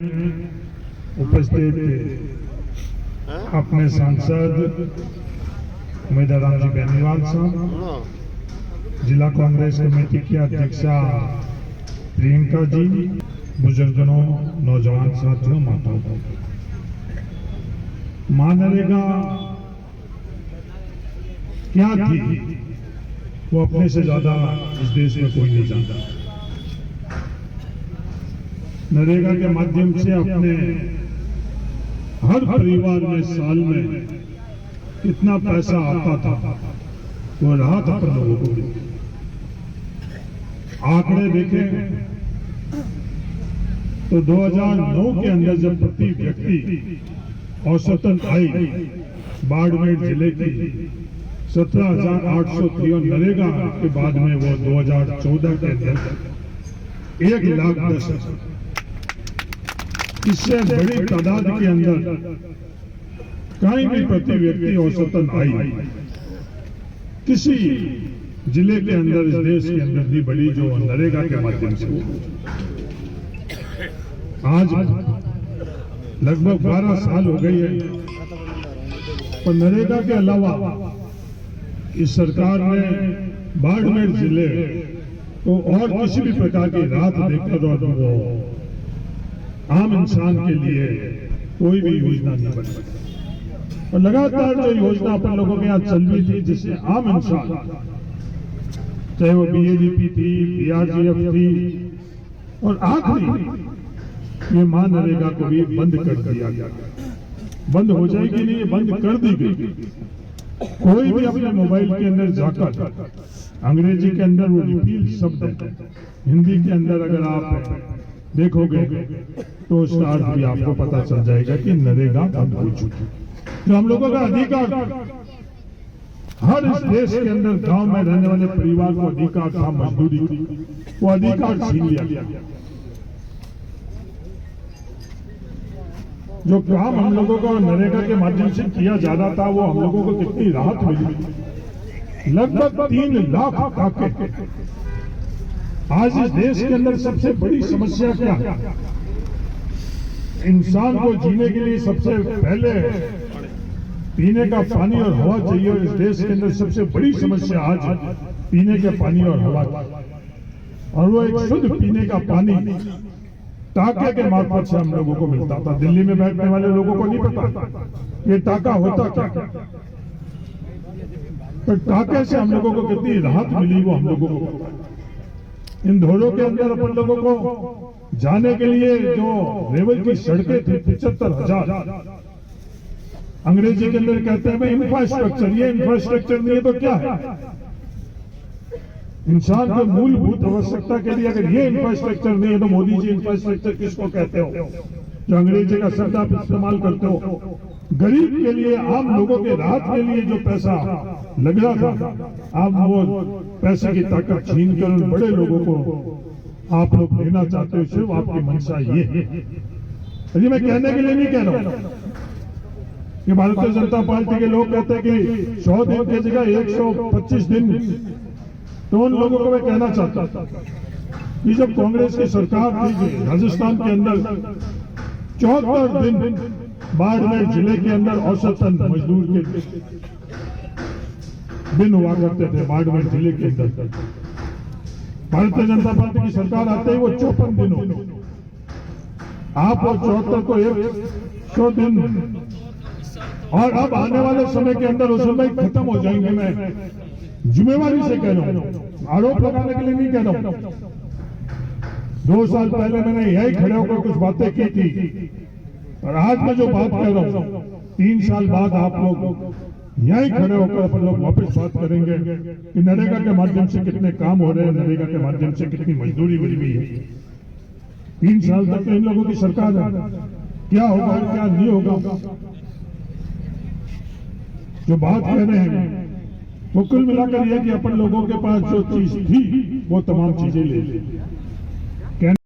उपस्थित अपने सांसद उम्मीदवार जी बेनीवाल साहब, जिला कांग्रेस कमेटी की अध्यक्षा प्रियंका जी, बुजुर्गों, नौजवान साथियों, माताओं, मनरेगा क्या थी वो अपने से ज्यादा इस देश में कोई नहीं जानता। नरेगा के माध्यम से अपने हर परिवार में साल में कितना पैसा आता था वो राहत अपन लोगों को दी। आंकड़े देखें तो 2009 के अंदर जब प्रति व्यक्ति औसतन आई बाड़मेर जिले की 17,803 नरेगा के बाद में वो 2014 के अंदर 1,10,000। इससे बड़ी तादाद के अंदर कहीं भी प्रति व्यक्ति औसतन आई किसी जिले के अंदर, इस देश के अंदर भी बड़ी जो नरेगा के माध्यम से आज लगभग 12 साल हो गई है। और नरेगा के अलावा इस सरकार ने बाड़मेर जिले को और किसी भी प्रकार की राहत देकर और वो आम इंसान के लिए कोई भी योजना नहीं बनी। और लगातार जो योजना अपन लोगों के यहाँ चल रही थी, जिससे आम इंसान, चाहे वो BADP थी, BRGF थी, और आखिरी ये मनरेगा को भी बंद कर दिया गया। बंद हो जाएगी नहीं, बंद कर दी गई। कोई भी अपने मोबाइल के अंदर जाकर अंग्रेजी के अंदर वो रिपील शब्द है, हिंदी के अंदर अगर आप देखोगे तो उसका अर्थ भी आपको पता चल जाएगा कि नरेगा बंद हो चुकी। जो हम लोगों का अधिकार, हर इस देश के अंदर गांव में रहने वाले परिवार को अधिकार था मजदूरी, वो अधिकार छीन लिया गया। जो काम हम लोगों को नरेगा के माध्यम से किया जा रहा था, वो हम लोगों को कितनी राहत मिली। लगभग 3 लाख टाके। आज इस देश के अंदर सबसे बड़ी समस्या क्या है? इंसान को जीने के लिए सबसे पहले पीने का पानी और हवा चाहिए। और इस देश के अंदर सबसे बड़ी समस्या आज पीने के पानी और हवा की। और वो एक शुद्ध पीने का पानी टाके के मार्फत से हम लोगों को मिलता था। दिल्ली में बैठने वाले लोगों को नहीं पता ये टाका होता क्या। तो टाके से हम लोगों को कितनी राहत मिली वो हम लोगों को। इन धोरों के अंदर अपन लोगों को जाने के लिए जो रेवल की सड़कें थी 75,000, अंग्रेजी के अंदर कहते हैं भाई इंफ्रास्ट्रक्चर। ये इंफ्रास्ट्रक्चर नहीं है तो क्या है? इंसान को मूलभूत आवश्यकता के लिए अगर ये इंफ्रास्ट्रक्चर नहीं है तो मोदी जी इंफ्रास्ट्रक्चर किसको कहते हो, जो अंग्रेजी का शब्द आप इस्तेमाल करते हो? गरीब के लिए, आम लोगों के राहत के लिए जो पैसा लग रहा था, आप वो पैसे की ताकत छीन कर उन बड़े लोगों को आप लोग देना चाहते हो। सिर्फ आपकी मंशा ये है। ये मैं कहने के लिए नहीं कह रहा हूं कि भारतीय जनता पार्टी के लोग कहते हैं कि 100 दिन की जगह 125 दिन, तो उन लोगों को मैं कहना चाहता था कि जब कांग्रेस की सरकार थी राजस्थान के अंदर 74 दिन बाड़मेर जिले के अंदर औसतन मजदूर के दिन हुआ करते थे। बाड़मेर जिले के अंदर भारतीय जनता पार्टी की सरकार आते ही वो 54 दिन हो गए। आप और 74 को 100 दिन, और अब आने वाले समय के अंदर उस समय खत्म हो जाएंगे। मैं जिम्मेवारी से कह रहा हूं, आरोप लगाने के लिए नहीं कह रहा हूं। 2 साल पहले मैंने यही खड़े होकर कुछ बातें की थी, और आज मैं जो बात कह रहा हूं 3 साल बाद आप लोग यही खड़े होकर अपन लोग वापस बात करेंगे कि नरेगा के माध्यम से कितने काम हो रहे हैं, नरेगा के माध्यम से कितनी मजदूरी मिली हुई है। 3 साल तक तो इन लोगों की सरकार है, क्या होगा क्या नहीं होगा जो बात कह रहे हैं, वो कुल मिलाकर यह कि अपन लोगों के पास जो चीज थी वो तमाम चीजें ले ली।